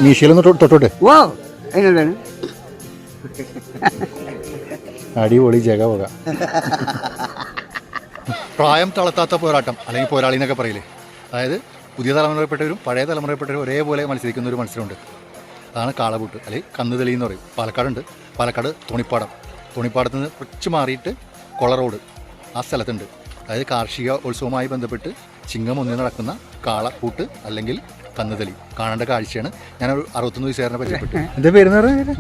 മീശയിലൊന്ന് തൊട്ടോട്ടെ. ഓ അതിനെന്താണ് അടിപൊളി ജഗ പോക. പ്രായം തളർത്താത്ത പോരാട്ടം അല്ലെങ്കിൽ പോരാളി എന്നൊക്കെ പറയില്ലേ, അതായത് പുതിയ തലമുറയിൽപ്പെട്ടവരും പഴയ തലമുറയിൽപ്പെട്ടവരും ഒരേപോലെ മത്സരിക്കുന്ന ഒരു മത്സരമുണ്ട്. അതാണ് കാളപൂട്ട് അല്ലെങ്കിൽ കന്നുതലി എന്ന് പറയും. പാലക്കാടുണ്ട്. പാലക്കാട് തോണിപ്പാടത്ത് നിന്ന് കുറച്ച് മാറിയിട്ട് കൊള റോഡ് ആ സ്ഥലത്തുണ്ട്. അതായത് കാർഷിക ഉത്സവവുമായി ബന്ധപ്പെട്ട് ചിങ്ങം ഒന്നിൽ നടക്കുന്ന കാളപൂട്ട് അല്ലെങ്കിൽ കന്നുതലി കാണേണ്ട കാഴ്ചയാണ്. ഞാനൊരു 61 വയസ്സുകാരനെ പരിചയപ്പെട്ടു. എൻ്റെ പേര്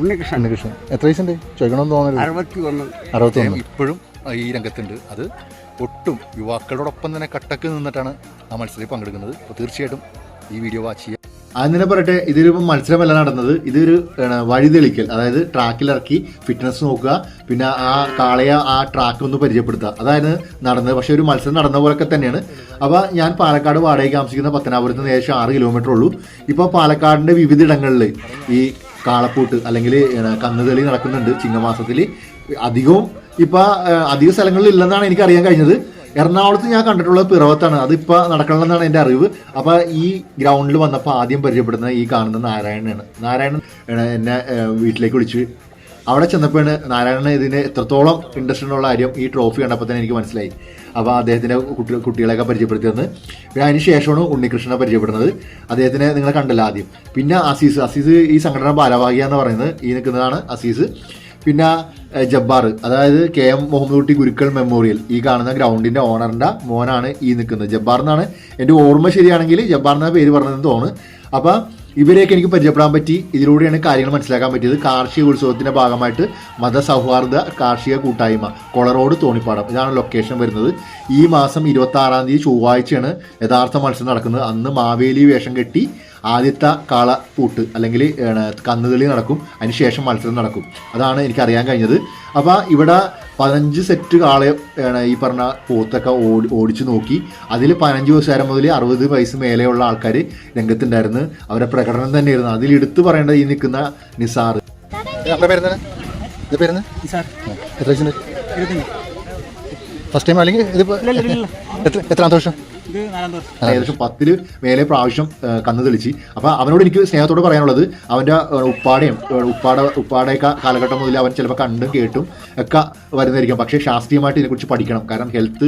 ഉണ്ണികൃഷ്ണൻ. എത്ര വയസ്സുണ്ട് ചോദിക്കണമെന്ന് തോന്നുന്നത്? 61. ഇപ്പോഴും ഈ രംഗത്തുണ്ട്. അത് ഒട്ടും യുവാക്കളോടൊപ്പം തന്നെ കട്ടക്ക് നിന്നിട്ടാണ് ആ മത്സരത്തിൽ പങ്കെടുക്കുന്നത്. അപ്പോൾ തീർച്ചയായിട്ടും ഈ വീഡിയോ വാച്ച് ചെയ്യുക. അതിനെ പറയട്ടെ, ഇതൊരു മത്സരമല്ല നടന്നത്. ഇതൊരു വഴിതെളിക്കൽ, അതായത് ട്രാക്കിലിറക്കി ഫിറ്റ്നസ് നോക്കുക, പിന്നെ ആ കാളയെ ആ ട്രാക്ക് ഒന്ന് പരിചയപ്പെടുത്തുക, അതായത് നടന്നത്. പക്ഷേ ഒരു മത്സരം നടന്ന പോലൊക്കെ തന്നെയാണ്. അപ്പോൾ ഞാൻ പാലക്കാട് വാടകയ്ക്ക് താമസിക്കുന്ന പത്തനാപുരത്ത് നിന്ന് ഏകദേശം 6 കിലോമീറ്റർ ഉള്ളൂ. ഇപ്പോൾ പാലക്കാടിൻ്റെ വിവിധ ഇടങ്ങളിൽ ഈ കാളപ്പൂട്ട് അല്ലെങ്കിൽ കന്നുതലി നടക്കുന്നുണ്ട് ചിങ്ങമാസത്തിൽ. അധികവും ഇപ്പോൾ അധിക സ്ഥലങ്ങളിൽ ഇല്ലെന്നാണ് എനിക്ക് അറിയാൻ കഴിഞ്ഞത്. എറണാകുളത്ത് ഞാൻ കണ്ടിട്ടുള്ളത് പിറവത്താണ്. അതിപ്പോൾ നടക്കണമെന്നാണ് എൻ്റെ അറിവ്. അപ്പോൾ ഈ ഗ്രൗണ്ടിൽ വന്നപ്പോൾ ആദ്യം പരിചയപ്പെടുന്ന ഈ കാണുന്ന നാരായണനാണ്. നാരായണൻ എന്നെ വീട്ടിലേക്ക് വിളിച്ച് അവിടെ ചെന്നപ്പോഴാണ് നാരായണന് ഇതിന് എത്രത്തോളം ഇൻട്രസ്റ്റ് ഉള്ള കാര്യം ഈ ട്രോഫി കണ്ടപ്പോൾ തന്നെ എനിക്ക് മനസ്സിലായി. അപ്പോൾ അദ്ദേഹത്തിൻ്റെ കുട്ടികളെയൊക്കെ പരിചയപ്പെടുത്തിയെന്ന്. പിന്നെ അതിന് ശേഷമാണ് ഉണ്ണികൃഷ്ണനെ പരിചയപ്പെടുന്നത്. അദ്ദേഹത്തിനെ നിങ്ങളെ കണ്ടല്ലോ ആദ്യം. പിന്നെ അസീസ് ഈ സംഘടന ഭാരവാഹിക എന്ന് പറയുന്നത് ഈ നിൽക്കുന്നതാണ് അസീസ്. പിന്നെ ജബ്ബാർ, അതായത് KM മുഹമ്മദ് കുട്ടി ഗുരുക്കൾ മെമ്മോറിയൽ, ഈ കാണുന്ന ഗ്രൗണ്ടിൻ്റെ ഓണറിൻ്റെ മോനാണ് ഈ നിൽക്കുന്നത്. ജബ്ബാർ എന്നാണ് എൻ്റെ ഓർമ്മ ശരിയാണെങ്കിൽ ജബ്ബാർ എന്ന പേര് പറഞ്ഞതെന്ന് തോന്നുന്നു. അപ്പോൾ ഇവരെയൊക്കെ എനിക്ക് പരിചയപ്പെടാൻ പറ്റി. ഇതിലൂടെയാണ് കാര്യങ്ങൾ മനസ്സിലാക്കാൻ പറ്റിയത്. കാർഷിക ഉത്സവത്തിൻ്റെ ഭാഗമായിട്ട് മതസൗഹാർദ്ദ കാർഷിക കൂട്ടായ്മ കൊളറോഡ് തോണിപ്പാടം, ഇതാണ് ലൊക്കേഷൻ വരുന്നത്. ഈ മാസം 26-ാം തീയതി ചൊവ്വാഴ്ചയാണ് യഥാർത്ഥ മത്സരം നടക്കുന്നത്. അന്ന് മാവേലി വേഷം കെട്ടി ആദ്യത്തെ കാളപ്പൂട്ട് അല്ലെങ്കിൽ കന്നുതലി നടക്കും. അതിനുശേഷം മത്സരം നടക്കും. അതാണ് എനിക്കറിയാൻ കഴിഞ്ഞത്. അപ്പോൾ ഇവിടെ 15 സെറ്റ് കാളയെ ഈ പറഞ്ഞ പോത്തൊക്കെ ഓടിച്ചു നോക്കി. അതിൽ 15 വയസ്സുകാരൻ മുതൽ 60 വയസ്സ് മേലെയുള്ള ആൾക്കാർ രംഗത്തുണ്ടായിരുന്നു. അവരുടെ പ്രകടനം തന്നെയായിരുന്നു അതിലെടുത്ത് പറയേണ്ടത്. ഈ നിൽക്കുന്ന നിസാർ. ഫസ്റ്റ് ടൈം അല്ലെങ്കിൽ ഇതിപ്പോൾ എത്രാമത്തെ വർഷം? ഏകദേശം 10 മേലെ പ്രാവശ്യം കന്ന് തെളിച്ച്. അപ്പോൾ അവനോട് എനിക്ക് സ്നേഹത്തോട് പറയാനുള്ളത്, അവൻ്റെ ഉപ്പാടെയൊക്കെ കാലഘട്ടം മുതൽ അവൻ ചിലപ്പോൾ കണ്ടും കേട്ടും ഒക്കെ വരുന്നതായിരിക്കും. പക്ഷേ ശാസ്ത്രീയമായിട്ട് ഇതിനെക്കുറിച്ച് പഠിക്കണം. കാരണം ഹെൽത്ത്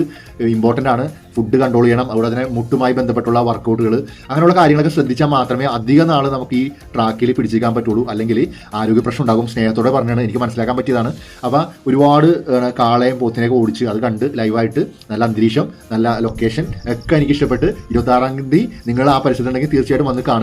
ഇമ്പോർട്ടൻ്റ് ആണ്. ഫുഡ് കൺട്രോൾ ചെയ്യണം. അതുപോലെ തന്നെ മുട്ടുമായി ബന്ധപ്പെട്ടുള്ള വർക്കൗട്ടുകൾ, അങ്ങനെയുള്ള കാര്യങ്ങളൊക്കെ ശ്രദ്ധിച്ചാൽ മാത്രമേ അധിക നാൾ നമുക്ക് ഈ ട്രാക്കിൽ പിടിച്ചിരിക്കാൻ പറ്റുള്ളൂ. അല്ലെങ്കിൽ ആരോഗ്യ പ്രശ്നം ഉണ്ടാകും. സ്നേഹത്തോടെ പറഞ്ഞാണ് എനിക്ക് മനസ്സിലാക്കാൻ പറ്റിയതാണ്. അപ്പോൾ ഒരുപാട് കാളയും പോത്തിനെയൊക്കെ ഓടിച്ച് അത് കണ്ട് ലൈവായിട്ട് നല്ല അന്തരീക്ഷം, നല്ല ലൊക്കേഷൻ ഒക്കെ എനിക്ക് ഇഷ്ടപ്പെട്ട്. 26-ാം തീയതി നിങ്ങൾ ആ പരിസരത്തുണ്ടെങ്കിൽ തീർച്ചയായിട്ടും വന്ന് കാണുക.